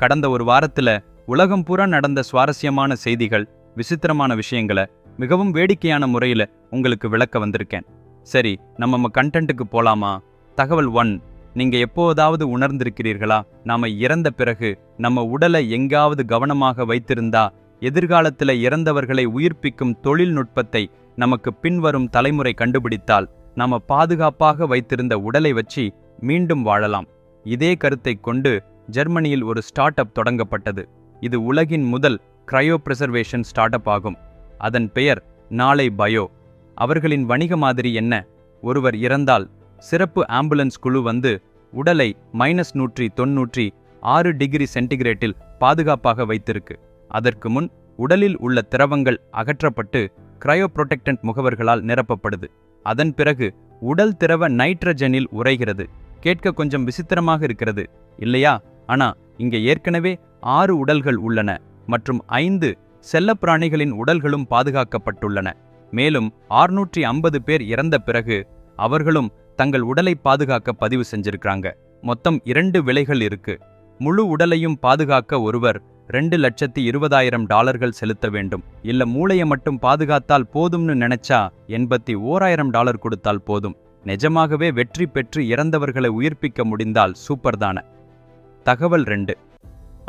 கடந்த ஒரு வாரத்துல உலகம் பூரா நடந்த சுவாரஸ்யமான செய்திகள், விசித்திரமான விஷயங்களை மிகவும் வேடிக்கையான முறையில உங்களுக்கு விளக்க வந்திருக்கேன். சரி, நம்ம கண்டென்ட்டுக்கு போலாமா? தகவல் 1. நீங்க எப்போதாவது உணர்ந்திருக்கிறீர்களா, நாம இறந்த பிறகு நம்ம உடலை எங்காவது கவனமாக வைத்திருந்தா எதிர்காலத்துல இறந்தவர்களை உயிர்ப்பிக்கும் தொழில்நுட்பத்தை நமக்கு பின்வரும் தலைமுறை கண்டுபிடித்தால் நாம பாதுகாப்பாக வைத்திருந்த உடலை வச்சு மீண்டும் வாழலாம். இதே கருத்தை கொண்டு ஜெர்மனியில் ஒரு ஸ்டார்ட் அப் தொடங்கப்பட்டது. இது உலகின் முதல் கிரையோ பிரிசர்வேஷன் ஸ்டார்ட் அப் ஆகும். அதன் பெயர் நாளை பயோ. அவர்களின் வணிக மாதிரி என்ன? ஒருவர் இறந்தால் சிறப்பு ஆம்புலன்ஸ் குழு வந்து உடலை -196 டிகிரி சென்டிகிரேட்டில் பாதுகாப்பாக வைத்திருக்கு. அதற்கு முன் உடலில் உள்ள திரவங்கள் அகற்றப்பட்டு கிரையோ புரொடெக்டன்ட் முகவர்களால் நிரப்பப்படுது. அதன் பிறகு உடல் திரவ நைட்ரஜனில் உறைகிறது. கேட்க கொஞ்சம் விசித்திரமாக இருக்கிறது இல்லையா? ஆனா இங்க ஏற்கனவே 6 உடல்கள் உள்ளன மற்றும் 5 செல்லப்பிராணிகளின் உடல்களும் பாதுகாக்கப்பட்டுள்ளன. மேலும் 650 பேர் இறந்த பிறகு அவர்களும் தங்கள் உடலை பாதுகாக்க பதிவு செஞ்சிருக்காங்க. மொத்தம் 2 விலைகள் இருக்கு. முழு உடலையும் பாதுகாக்க ஒருவர் $2,20,000 செலுத்த வேண்டும். இல்ல மூளையை மட்டும் பாதுகாத்தால் போதும்னு நினைச்சா $81,000 கொடுத்தால் போதும். நிஜமாகவே வெற்றி பெற்று இறந்தவர்களை உயிர்ப்பிக்க முடிந்தால் சூப்பர் தானே. தகவல் 2.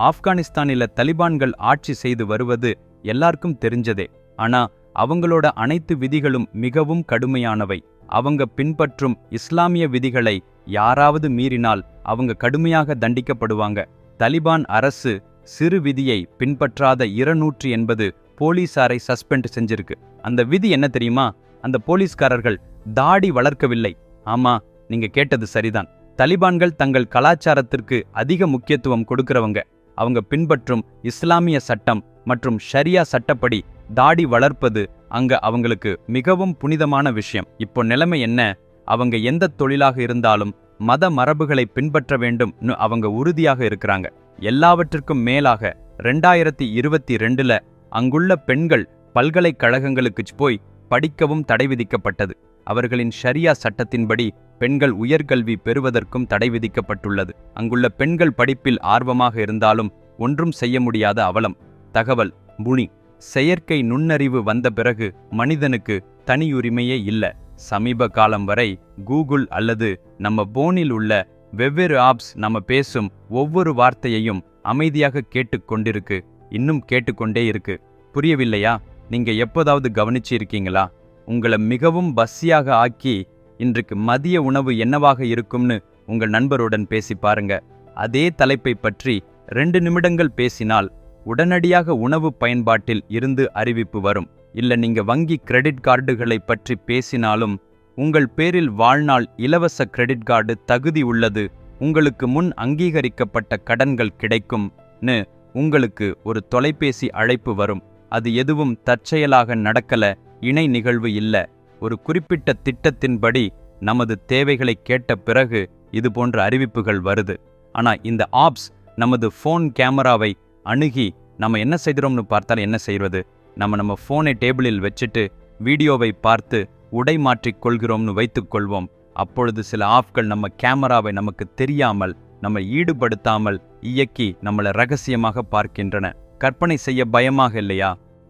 ஆப்கானிஸ்தானில தலிபான்கள் ஆட்சி செய்து வருவது எல்லாருக்கும் தெரிஞ்சதே. ஆனா அவங்களோட அனைத்து விதிகளும் மிகவும் கடுமையானவை. அவங்க பின்பற்றும் இஸ்லாமிய விதிகளை யாராவது மீறினால் அவங்க கடுமையாக தண்டிக்கப்படுவாங்க. தலிபான் அரசு சிறு விதியை பின்பற்றாத 280 போலீசாரை சஸ்பெண்ட் செஞ்சிருக்கு. அந்த விதி என்ன தெரியுமா? அந்த போலீஸ்காரர்கள் தாடி வளர்க்கவில்லை. ஆமா, நீங்க கேட்டது சரிதான். தலிபான்கள் தங்கள் கலாச்சாரத்திற்கு அதிக முக்கியத்துவம் கொடுக்கிறவங்க. அவங்க பின்பற்றும் இஸ்லாமிய சட்டம் மற்றும் ஷரியா சட்டப்படி தாடி வளர்ப்பது அங்க அவங்களுக்கு மிகவும் புனிதமான விஷயம். இப்போ நிலைமை என்ன? அவங்க எந்த தொழிலாக இருந்தாலும் மத மரபுகளை பின்பற்ற வேண்டும்னு அவங்க உறுதியாக இருக்கிறாங்க. எல்லாவற்றிற்கும் மேலாக 2022ல அங்குள்ள பெண்கள் பல்கலைக்கழகங்களுக்கு போய் படிக்கவும் தடை விதிக்கப்பட்டது. அவர்களின் ஷரியா சட்டத்தின்படி பெண்கள் உயர்கல்வி பெறுவதற்கும் தடை விதிக்கப்பட்டுள்ளது. அங்குள்ள பெண்கள் படிப்பில் ஆர்வமாக இருந்தாலும் ஒன்றும் செய்ய முடியாத அவலம். தகவல் 3. செயற்கை நுண்ணறிவு வந்த பிறகு மனிதனுக்கு தனியுரிமையே இல்ல. சமீப காலம் வரை கூகுள் அல்லது நம்ம போனில் உள்ள வெவ்வேறு ஆப்ஸ் நம்ம பேசும் ஒவ்வொரு வார்த்தையையும் அமைதியாக கேட்டுக்கொண்டிருக்கு, இன்னும் கேட்டுக்கொண்டே இருக்கு. புரியவில்லையா? நீங்க எப்போதாவது கவனிச்சிருக்கீங்களா? உங்களை மிகவும் பசியாக ஆக்கி இன்றைக்கு மதிய உணவு என்னவாக இருக்கும்னு உங்கள் நண்பருடன் பேசி பாருங்க. அதே தலைப்பை பற்றி 2 நிமிடங்கள் பேசினால் உடனடியாக உணவு பயன்பாட்டில் இருந்து அறிவிப்பு வரும். இல்ல நீங்க வங்கி கிரெடிட் கார்டுகளை பற்றி பேசினாலும் உங்கள் பேரில் வாழ்நாள் இலவச கிரெடிட் கார்டு தகுதி உள்ளது, உங்களுக்கு முன் அங்கீகரிக்கப்பட்ட கடன்கள் கிடைக்கும்னு உங்களுக்கு ஒரு தொலைபேசி அழைப்பு வரும். அது எதுவும் தற்செயலாக நடக்கல, இணை நிகழ்வு இல்ல. ஒரு குறிப்பிட்ட திட்டத்தின்படி நமது தேவைகளை கேட்ட பிறகு இது போன்ற அறிவிப்புகள் வருது. ஆனா இந்த ஆப்ஸ் நமது ஃபோன் கேமராவை அணுகி நம்ம என்ன செய்கிறோம்னு பார்த்தால் என்ன செய்வது? நம்ம ஃபோனை டேபிளில் வச்சுட்டு வீடியோவை பார்த்து உடை மாற்றிக் கொள்கிறோம்னு வைத்துக்கொள்வோம். அப்பொழுது சில ஆப்கள் நம்ம கேமராவை நமக்கு தெரியாமல், நம்ம ஈடுபடுத்தாமல் இயக்கி நம்மளை ரகசியமாக பார்க்கின்றன. கற்பனை செய்ய பயமாக இல்லையா?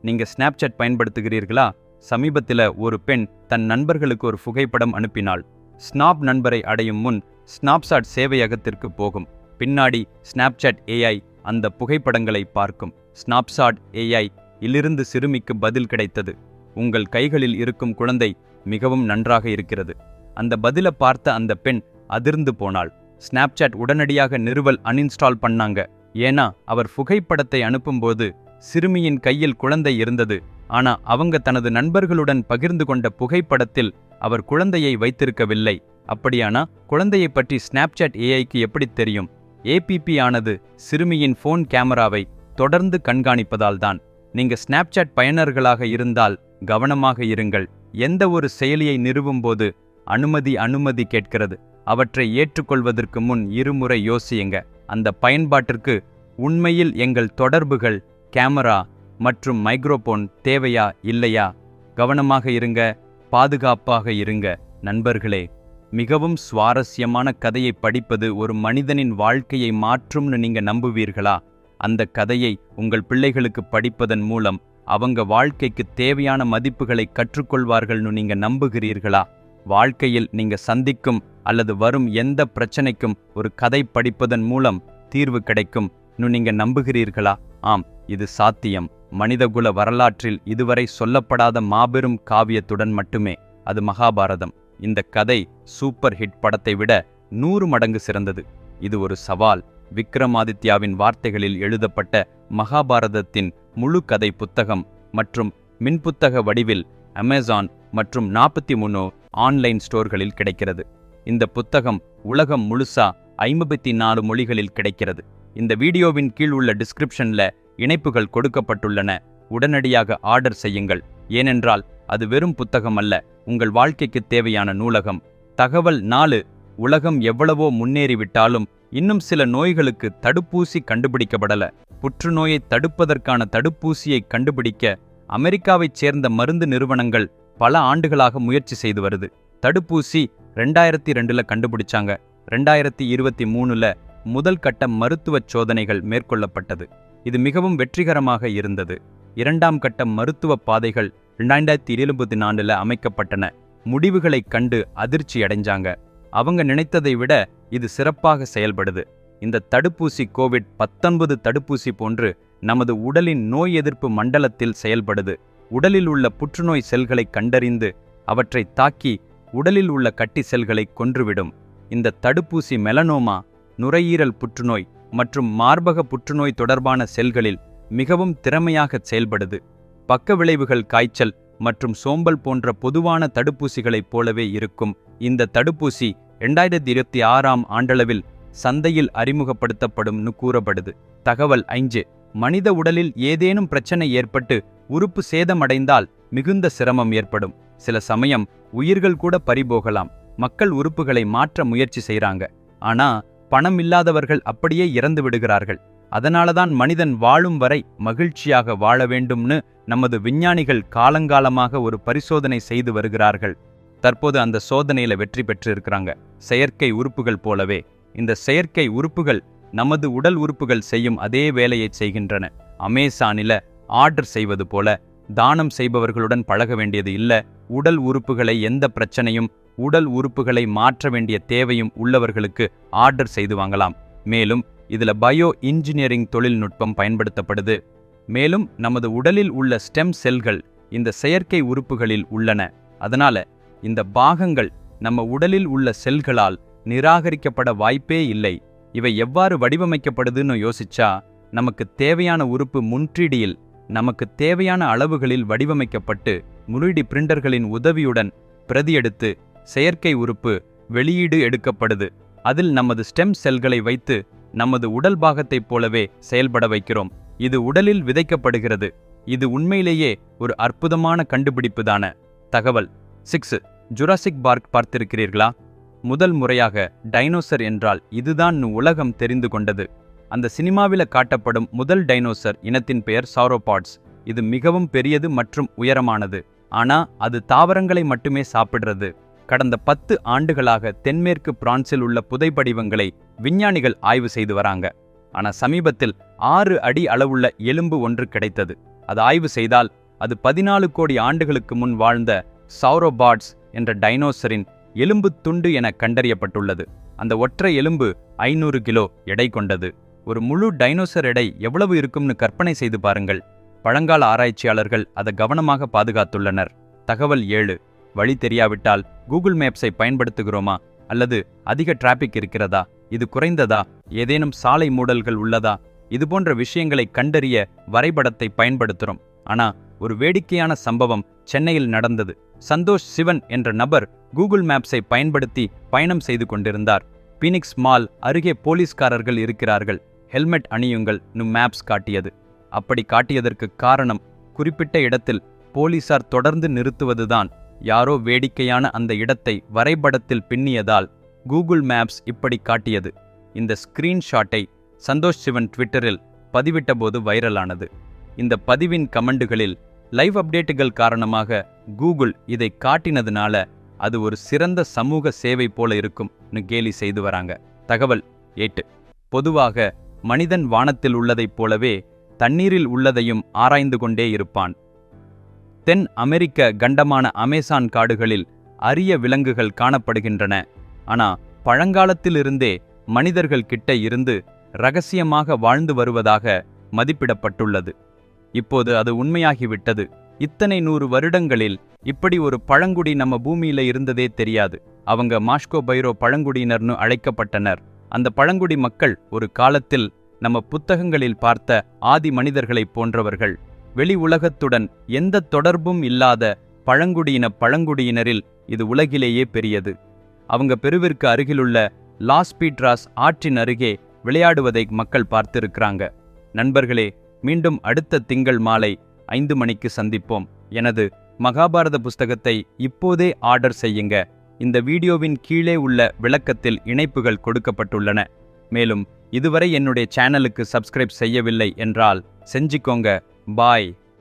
நீங்க ஸ்னாப்சாட் பயன்படுத்துகிறீர்களா? சமீபத்தில் ஒரு பெண் தன் நண்பர்களுக்கு ஒரு புகைப்படம் அனுப்பினாள். ஸ்னாப் நண்பரை அடையும் முன் ஸ்னாப்சாட் சேவையகத்திற்கு போகும். பின்னாடி ஸ்னாப்சாட் AI அந்த புகைப்படங்களை பார்க்கும். ஸ்னாப்சாட் AI இலிருந்து சிறுமிக்கு பதில் கிடைத்தது. உங்கள் கைகளில் இருக்கும் குழந்தை மிகவும் நன்றாக இருக்கிறது. அந்த பதிலை பார்த்த அந்த பெண் அதிர்ந்து போனாள். ஸ்னாப்சாட் உடனடியாக நிறுவல் அன்இன்ஸ்டால் பண்ணாங்க. ஏன்னா அவர் புகைப்படத்தை அனுப்பும்போது சிறுமியின் கையில் குழந்தை இருந்தது. ஆனா அவங்க தனது நண்பர்களுடன் பகிர்ந்து கொண்ட புகைப்படத்தில் அவர் குழந்தையை வைத்திருக்கவில்லை. அப்படியானா குழந்தையை பற்றி ஸ்னாப்சாட் AIக்கு எப்படி தெரியும்? APP ஆனது சிறுமியின் ஃபோன் கேமராவை தொடர்ந்து கண்காணிப்பதால் தான். நீங்க ஸ்னாப்சாட் பயனர்களாக இருந்தால் கவனமாக இருங்கள். எந்த ஒரு செயலியை நிறுவும் போது அனுமதி கேட்கிறது. அவற்றை ஏற்றுக்கொள்வதற்கு முன் இருமுறை யோசியுங்க. அந்த பயன்பாட்டிற்கு உண்மையில் எங்கள் தொடர்புகள், கேமரா மற்றும் மைக்ரோபோன் தேவையா இல்லையா? கவனமாக இருங்க, பாதுகாப்பாக இருங்க நண்பர்களே. மிகவும் சுவாரஸ்யமான கதையை படிப்பது ஒரு மனிதனின் வாழ்க்கையை மாற்றும்னு நீங்க நம்புவீர்களா? அந்த கதையை உங்கள் பிள்ளைகளுக்கு படிப்பதன் மூலம் அவங்க வாழ்க்கைக்கு தேவையான மதிப்புகளை கற்றுக்கொள்வார்கள்னு நீங்க நம்புகிறீர்களா? வாழ்க்கையில் நீங்க சந்திக்கும் அல்லது வரும் எந்த பிரச்சனைக்கும் ஒரு கதை படிப்பதன் மூலம் தீர்வு கிடைக்கும் நீங்க நம்புகிறீர்களா? ஆம், இது சாத்தியம். மனிதகுல வரலாற்றில் இதுவரை சொல்லப்படாத மாபெரும் காவியத்துடன் மட்டுமே. அது மகாபாரதம். இந்த கதை சூப்பர் ஹிட் படத்தை விட 100 மடங்கு சிறந்தது. இது ஒரு சவால். விக்ரமாதித்யாவின் வார்த்தைகளில் எழுதப்பட்ட மகாபாரதத்தின் முழு கதை புத்தகம் மற்றும் மின்புத்தக வடிவில் அமேசான் மற்றும் 43 ஆன்லைன் ஸ்டோர்களில் கிடைக்கிறது. இந்த புத்தகம் உலகம் முழுசா 54 மொழிகளில் கிடைக்கிறது. இந்த வீடியோவின் கீழ் உள்ள டிஸ்கிரிப்ஷன்ல இணைப்புகள் கொடுக்கப்பட்டுள்ளன. உடனடியாக ஆர்டர் செய்யுங்கள். ஏனென்றால் அது வெறும் புத்தகம் அல்ல, உங்கள் வாழ்க்கைக்கு தேவையான நூலகம். தகவல் 4. உலகம் எவ்வளவோ முன்னேறிவிட்டாலும் இன்னும் சில நோய்களுக்கு தடுப்பூசி கண்டுபிடிக்கப்படல. புற்றுநோயை தடுப்பதற்கான தடுப்பூசியை கண்டுபிடிக்க அமெரிக்காவைச் சேர்ந்த மருந்து நிறுவனங்கள் பல ஆண்டுகளாக முயற்சி செய்து வருது. தடுப்பூசி 2002ல கண்டுபிடிச்சாங்க. 2023ல முதல் கட்ட மருத்துவச் சோதனைகள் மேற்கொள்ளப்பட்டது. இது மிகவும் வெற்றிகரமாக இருந்தது. 2ஆம் கட்ட மருத்துவ பாதைகள் 2024ல அமைக்கப்பட்டன. முடிவுகளைக் கண்டு அதிர்ச்சி அடைஞ்சாங்க. அவங்க நினைத்ததை விட இது சிறப்பாக செயல்படுது. இந்த தடுப்பூசி கோவிட்-19 தடுப்பூசி போன்று நமது உடலின் நோய் எதிர்ப்பு மண்டலத்தில் செயல்படுது. உடலில் உள்ள புற்றுநோய் செல்களை கண்டறிந்து அவற்றை தாக்கி உடலில் உள்ள கட்டி செல்களை கொன்றுவிடும். இந்த தடுப்பூசி மெலனோமா, நுரையீரல் புற்றுநோய் மற்றும் மார்பக புற்றுநோய் தொடர்பான செல்களில் மிகவும் திறமையாக செயல்படுது. பக்க விளைவுகள் காய்ச்சல் மற்றும் சோம்பல் போன்ற பொதுவான தடுப்பூசிகளைப் போலவே இருக்கும். இந்த தடுப்பூசி 2026ஆம் ஆண்டளவில் சந்தையில் அறிமுகப்படுத்தப்படும்னு கூறப்படுது. தகவல் 5. மனித உடலில் ஏதேனும் பிரச்சனை ஏற்பட்டு உறுப்பு சேதமடைந்தால் மிகுந்த சிரமம் ஏற்படும். சில சமயம் உயிர்கள் கூட பறிபோகலாம். மக்கள் உறுப்புகளை மாற்ற முயற்சி செய்றாங்க. ஆனா பணம் இல்லாதவர்கள் அப்படியே இறந்து விடுகிறார்கள். அதனாலதான் மனிதன் வாழும் வரை மகிழ்ச்சியாக வாழ வேண்டும்னு நமது விஞ்ஞானிகள் காலங்காலமாக ஒரு பரிசோதனை செய்து வருகிறார்கள். தற்போது அந்த சோதனையில வெற்றி பெற்று இருக்கிறாங்க. செயற்கை உறுப்புகள் போலவே இந்த செயற்கை உறுப்புகள் நமது உடல் உறுப்புகள் செய்யும் அதே வேலையை செய்கின்றன. அமேசானில ஆர்டர் செய்வது போல தானம் செய்பவர்களுடன் பழக வேண்டியது இல்ல. உடல் உறுப்புகளை எந்த பிரச்சனையும் உடல் உறுப்புகளை மாற்ற வேண்டிய தேவையும் உள்ளவர்களுக்கு ஆர்டர் செய்து வாங்கலாம். மேலும் இதுல பயோ இன்ஜினியரிங் தொழில்நுட்பம் பயன்படுத்தப்படுது. மேலும் நமது உடலில் உள்ள ஸ்டெம் செல்கள் இந்த செயற்கை உறுப்புகளில் உள்ளன. அதனால இந்த பாகங்கள் நம்ம உடலில் உள்ள செல்களால் நிராகரிக்கப்பட வாய்ப்பே இல்லை. இவை எவ்வாறு வடிவமைக்கப்படுதுன்னு யோசிச்சா நமக்கு தேவையான உறுப்பு முன்ட்ரீடியில் நமக்கு தேவையான அளவுகளில் வடிவமைக்கப்பட்டு 3D பிரிண்டர்களின் உதவியுடன் பிரதியெடுத்து செயற்கை உறுப்பு வெளியீடு எடுக்கப்படுது. அதில் நமது ஸ்டெம் செல்களை வைத்து நமது உடல் பாகத்தைப் போலவே செயல்பட வைக்கிறோம். இது உடலில் விதைக்கப்படுகிறது. இது உண்மையிலேயே ஒரு அற்புதமான கண்டுபிடிப்புதான. தகவல் 6. ஜுராசிக் பார்க் பார்த்திருக்கிறீர்களா? முதல் முறையாக டைனோசர் என்றால் இதுதான் உலகம் தெரிந்து கொண்டது. அந்த சினிமாவில காட்டப்படும் முதல் டைனோசர் இனத்தின் பெயர் சாரோபாட்ஸ். இது மிகவும் பெரியது மற்றும் உயரமானது. ஆனா அது தாவரங்களை மட்டுமே சாப்பிடுறது. கடந்த 10 ஆண்டுகளாக தென்மேற்கு பிரான்சில் உள்ள புதைபடிவங்களை விஞ்ஞானிகள் ஆய்வு செய்து வராங்க. ஆனா சமீபத்தில் 6 அடி அளவுள்ள எலும்பு ஒன்று கிடைத்தது. அது ஆய்வு செய்தால் அது 14 கோடி ஆண்டுகளுக்கு முன் வாழ்ந்த சாரோபாட்ஸ் என்ற டைனோசரின் எலும்பு துண்டு என கண்டறியப்பட்டுள்ளது. அந்த ஒற்றை எலும்பு 500 கிலோ எடை கொண்டது. ஒரு முழு டைனோசர் எடை எவ்வளவு இருக்கும்னு கற்பனை செய்து பாருங்கள். பழங்கால ஆராய்ச்சியாளர்கள் அதை கவனமாக பாதுகாத்துள்ளனர். தகவல் 7. வழி தெரியாவிட்டால் கூகுள் மேப்ஸை பயன்படுத்துகிறோமா? அல்லது அதிக டிராபிக் இருக்கிறதா? இது குறைந்ததா? ஏதேனும் சாலை மூடல்கள் உள்ளதா? இதுபோன்ற விஷயங்களை கண்டறிய வரைபடத்தை பயன்படுத்துகிறோம். ஆனா ஒரு வேடிக்கையான சம்பவம் சென்னையில் நடந்தது. சந்தோஷ் சிவன் என்ற நபர் கூகுள் மேப்ஸை பயன்படுத்தி பயணம் செய்து கொண்டிருந்தார். பீனிக்ஸ் மால் அருகே போலீஸ்காரர்கள் இருக்கிறார்கள், ஹெல்மெட் அணியுங்கள் மேப்ஸ் காட்டியது. அப்படி காட்டியதற்கு காரணம் குறிப்பிட்ட இடத்தில் போலீசார் தொடர்ந்து நிறுத்துவதுதான். யாரோ வேடிக்கையான அந்த இடத்தை வரைபடத்தில் பின்னியதால் கூகுள் மேப்ஸ் இப்படி காட்டியது. இந்த ஸ்கிரீன்ஷாட்டை சந்தோஷ் சிவன் ட்விட்டரில் பதிவிட்டபோது வைரலானது. இந்த பதிவின் கமெண்டுகளில் லைவ் அப்டேட்டுகள் காரணமாக கூகுள் இதை காட்டினதுனால அது ஒரு சிறந்த சமூக சேவை போல இருக்கும்னு கேலி செய்து வராங்க. தகவல் 8. பொதுவாக மனிதன் வானத்தில் உள்ளதைப் போலவே தண்ணீரில் உள்ளதையும் ஆராய்ந்து கொண்டே இருப்பான். தென் அமெரிக்க கண்டமான அமேசான் காடுகளில் அரிய விலங்குகள் காணப்படுகின்றன. ஆனா பழங்காலத்திலிருந்தே மனிதர்கள் கிட்ட இருந்து இரகசியமாக வாழ்ந்து வருவதாக மதிப்பிடப்பட்டுள்ளது. இப்போது அது உண்மையாகிவிட்டது. இத்தனை 100 வருடங்களில் இப்படி ஒரு பழங்குடி நம்ம பூமியில இருந்ததே தெரியாது. அவங்க மாஸ்கோ பைரோ பழங்குடியினர்னு அழைக்கப்பட்டனர். அந்த பழங்குடி மக்கள் ஒரு காலத்தில் நம்ம புத்தகங்களில் பார்த்த ஆதி மனிதர்களைப் போன்றவர்கள். வெளி உலகத்துடன் எந்த தொடர்பும் இல்லாத பழங்குடியினரில் இது உலகிலேயே பெரியது. அவங்க பெருவிற்கு அருகிலுள்ள லாஸ் பீட்ராஸ் ஆற்றின் அருகே விளையாடுவதை மக்கள் பார்த்திருக்கிறாங்க. நண்பர்களே, மீண்டும் அடுத்த திங்கள் மாலை 5 மணிக்கு சந்திப்போம். எனது மகாபாரத புஸ்தகத்தை இப்போதே ஆர்டர் செய்யுங்க. இந்த வீடியோவின் கீழே உள்ள விளக்கத்தில் இணைப்புகள் கொடுக்கப்பட்டுள்ளன. மேலும் இதுவரை என்னுடைய சேனலுக்கு சப்ஸ்கிரைப் செய்யவில்லை என்றால் செஞ்சுக்கோங்க. பாய்.